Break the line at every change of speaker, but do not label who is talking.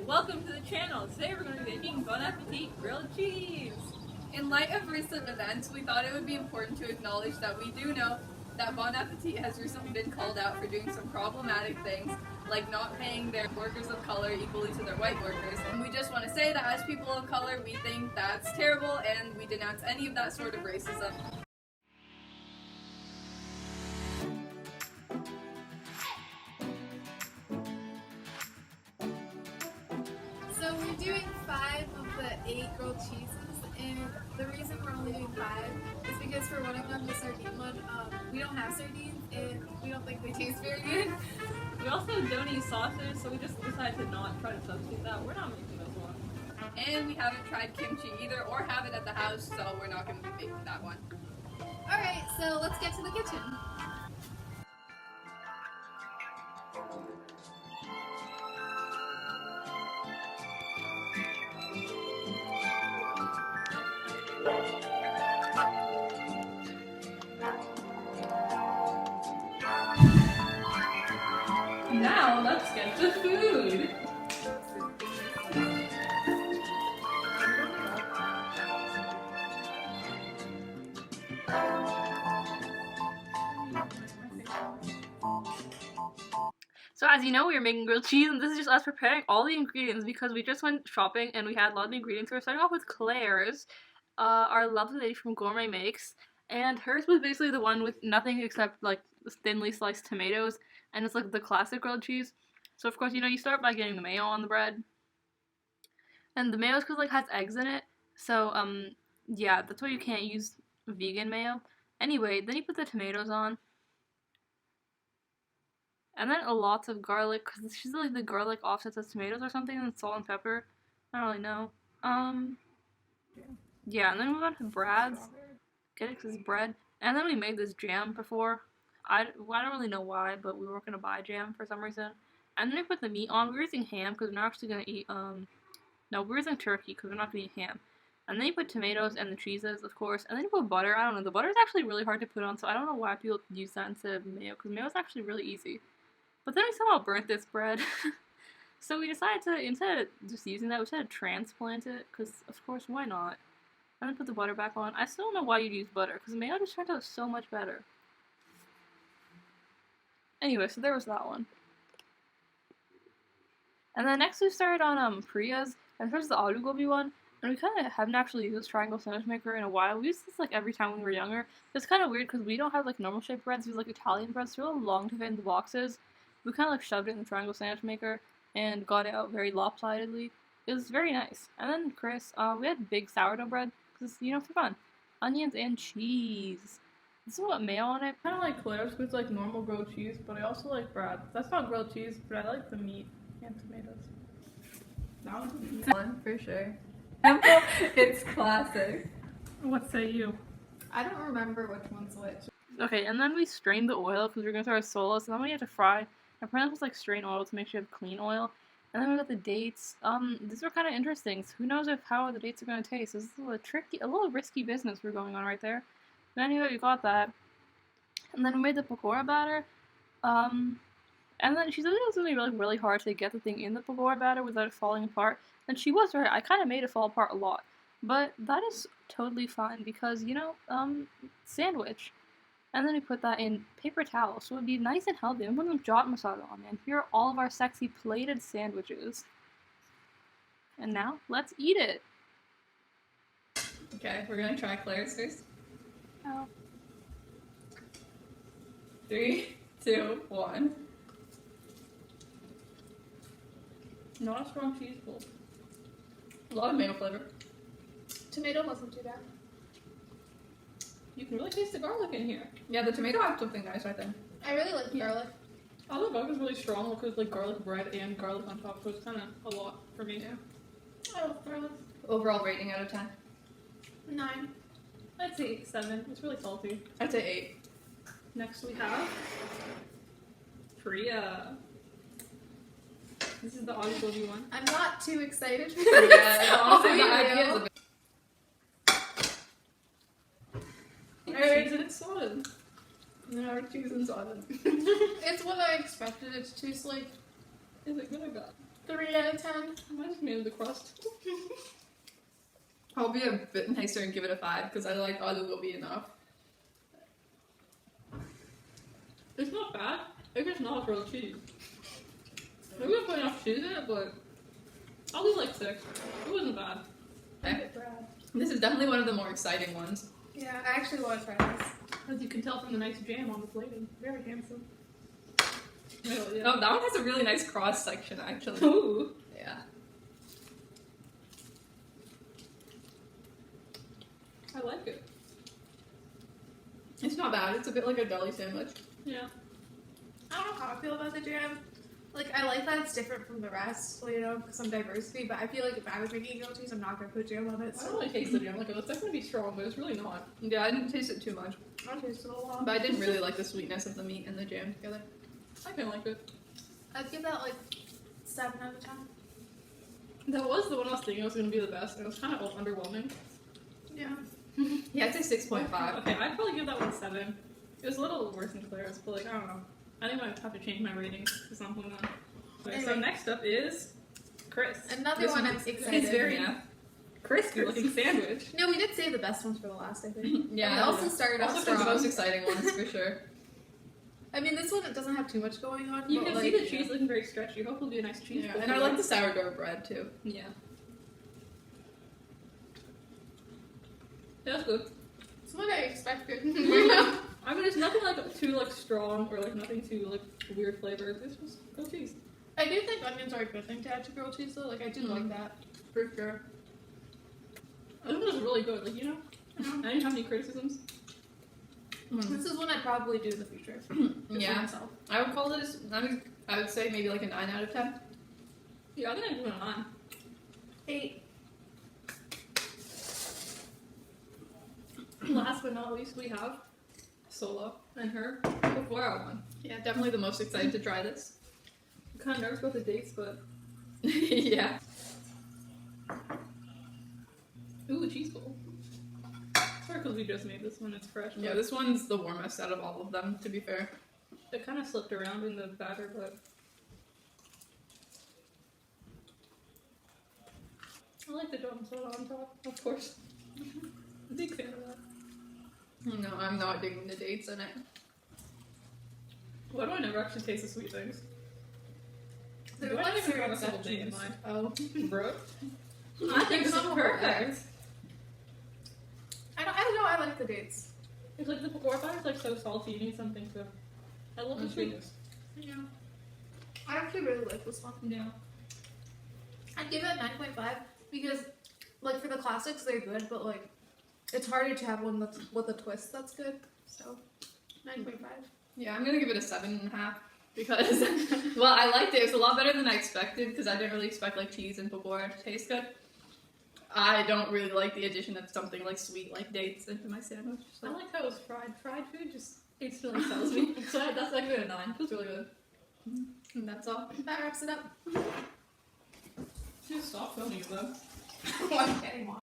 welcome to the channel. Today we're going to be making Bon Appetit grilled cheese.
In light of recent events, we thought it would be important to acknowledge that we do know that Bon Appetit has recently been called out for doing some problematic things, like not paying their workers of color equally to their white workers. And we just want to say that as people of color, we think that's terrible and we denounce any of that sort of racism.
So we're doing 5 of the 8 grilled cheeses, and the reason we're only doing 5 is because for one of them, the sardine one, we don't have sardines and we don't think they taste very good.
We also don't eat sausage, so we just decided to not try to substitute that. We're not making those ones.
And we haven't tried kimchi either or have it at the house, so we're not going to be making that one.
Alright, so let's get to the kitchen.
Now let's get to food. So as you know, we are making grilled cheese, and this is just us preparing all the ingredients because we just went shopping and we had a lot of ingredients. So we're starting off with Claire's, our lovely lady from Gourmet Makes, and hers was basically the one with nothing except like thinly sliced tomatoes, and it's like the classic grilled cheese. So of course, you start by getting the mayo on the bread, and the mayo is because like has eggs in it. So yeah, that's why you can't use vegan mayo. Anyway, then you put the tomatoes on. And then lots of garlic, because it's usually the garlic offsets as tomatoes or something, and salt and pepper. I don't really know. Yeah, and then we move on to Brad's. Get it, because it's bread. And then we made this jam before. I don't really know why, but we were going to buy jam for some reason. And then we put the meat on. We were using ham, because we're not actually going to eat, no, we're using turkey, because we're not going to eat ham. And then you put tomatoes and the cheeses, of course. And then you put butter. I don't know, the butter is actually really hard to put on, so I don't know why people use that instead of mayo, because mayo is actually really easy. But then we somehow burnt this bread. So we decided to, instead of just using that, we decided to transplant it, because of course, why not? And then put the butter back on. I still don't know why you'd use butter, because mayo just turned out so much better. Anyway, so there was that one. And then next we started on Priya's, and first the aloo gobi one. And we kind of haven't actually used this triangle sandwich maker in a while. We used this like every time when we were younger. It's kind of weird because we don't have like normal shaped breads. We use like Italian breads. They're a little long to fit in the boxes. We kind of like shoved it in the triangle sandwich maker and got it out very lopsidedly. It was very nice. And then Chris, we had big sourdough bread because, for fun. Onions and cheese. This is what mayo on it. Kind of like Claire's because it's like normal grilled cheese, but I also like Brad's. That's not grilled cheese, but I like the meat and tomatoes. That one's meat.
One for sure. It's classic.
What say you?
I don't remember which one's which.
Okay, and then we strained the oil because we're going to start with solos, and then we have to fry. My plan was like strain oil to make sure you have clean oil. And then we got the dates. These were kind of interesting. So who knows how the dates are going to taste. This is a little risky business we're going on right there. But anyway, we got that. And then we made the pakora batter. And then she said it was going to be really, really hard to get the thing in the pakora batter without it falling apart. And she was right. I kind of made it fall apart a lot. But that is totally fine because, sandwich. And then we put that in paper towel, so it would be nice and healthy. And put some jat masala on it. And here are all of our sexy plated sandwiches. And now, let's eat it.
Okay, we're gonna try Claire's first.
Oh.
3, 2, 1.
Not a strong cheese pull.
A lot of mayo flavor.
Tomato wasn't too bad.
You can really taste the garlic in here.
Yeah, the tomato had something nice, I think.
I really like garlic.
All the garlic is really strong because like garlic bread and garlic on top, so it's kind of a lot for me.
Yeah.
I love garlic.
Overall rating out of 10?
9.
I'd say 7. It's really salty.
I'd say 8.
Next we have Priya. This is the aloo gobi one.
I'm not too excited for
Yeah,
this.
honestly, the
Oh,
idea is a bit.
Alright, it's solid.
No, cheese and salad.
It's what I expected. It's too like
Is it good or bad?
3 out of 10.
I might just made the crust.
I'll be a bit nicer and give it a 5 because I like olive will be enough.
It's not bad. It's just not grilled cheese. Maybe I put enough cheese in it, but I'll do like 6. It wasn't bad.
Okay. This is definitely one of the more exciting ones.
Yeah, I actually want to try this.
As you can tell from the nice jam on the plating. Very handsome. Oh, yeah.
Oh, that one has a really nice cross section actually.
Ooh.
Yeah.
I like it.
It's not bad. It's a bit like a deli sandwich.
Yeah.
I don't know how I feel about the jam. Like, I like that it's different from the rest, you know, some diversity, but I feel like if I was making grilled cheese, I'm not going to put jam on it.
I
So
don't really taste the jam. Like, it's definitely be strong, but it's really not.
Yeah, I didn't taste it too much.
I'll taste it a lot.
But I didn't really like the sweetness of the meat and the jam together.
I kind of like it.
I'd give that like 7 out of 10.
That was the one I was thinking was going to be the best, and it was kind of underwhelming.
Yeah.
Yeah, I'd say 6.5.
Okay, I'd probably give that one 7. It was a little worse than Claire's, but like, I don't know. I think I might have to change my rating to something then. Okay, so
Anyway.
next up is Chris.
Another
This
one
one
I'm
is
excited.
It's very
Yeah.
crispy looking sandwich.
No, we did save the best ones for the last, I think.
Yeah.
We also started off
Also, the
strong.
most exciting ones for sure.
I mean, this one it doesn't have too much going on.
You
but,
can
like,
see the cheese looking very stretchy. Hopefully it'll be a nice cheese.
Yeah,
bowl
and I
for
like
them.
the sourdough bread too.
Yeah. That's good.
It's what I expected.
I mean, it's nothing like too like strong or like nothing too like weird flavors. It's just grilled cheese.
I do think onions are a good thing to add to grilled cheese, though. Like, I do like that.
For sure.
I think it was really good. Like, you know, I didn't have any criticisms.
This is one I'd probably do in the future. Just for
Yeah.
myself.
I would call this, I would say maybe like a 9 out of 10.
Yeah, I think I'd give it a 9.
8.
Last but not least, we have Sola and her.
Before our one. Yeah, definitely the most excited to try this.
I'm kind of nervous about the dates, but
Yeah.
ooh, a cheese bowl. Sorry, because we just made this one. It's fresh.
Yeah,
but
this one's the warmest out of all of them, to be fair.
it kind of slipped around in the batter, but I like the donut soda on top, of course. Big fan of that.
No, I'm not digging the dates in it.
Why do I never actually taste the sweet things?
They're
Do I
like
even have a
certain
single date in
sections.
mind?
Oh.
Bro. I think this is perfect.
I don't know, I like the dates.
It's like the pakora pie is like so salty. You need something to. I love the
Mhm.
sweetness.
Yeah. I actually really like this one.
Yeah.
I'd give it 9.5 because, like, for the classics, they're good, but, like, it's harder to have one that's with a twist that's good. So, 9.5.
Yeah, I'm gonna give it a 7.5 because, well, I liked it. It was a lot better than I expected because I didn't really expect like cheese and pakora to taste good. I don't really like the addition of something like sweet like dates into my sandwich.
I
So.
like how it was fried. Fried food just instantly sells me. So that's like a 9. It feels really good.
And that's all.
That wraps it up.
Just stop filming them.
I'm kidding.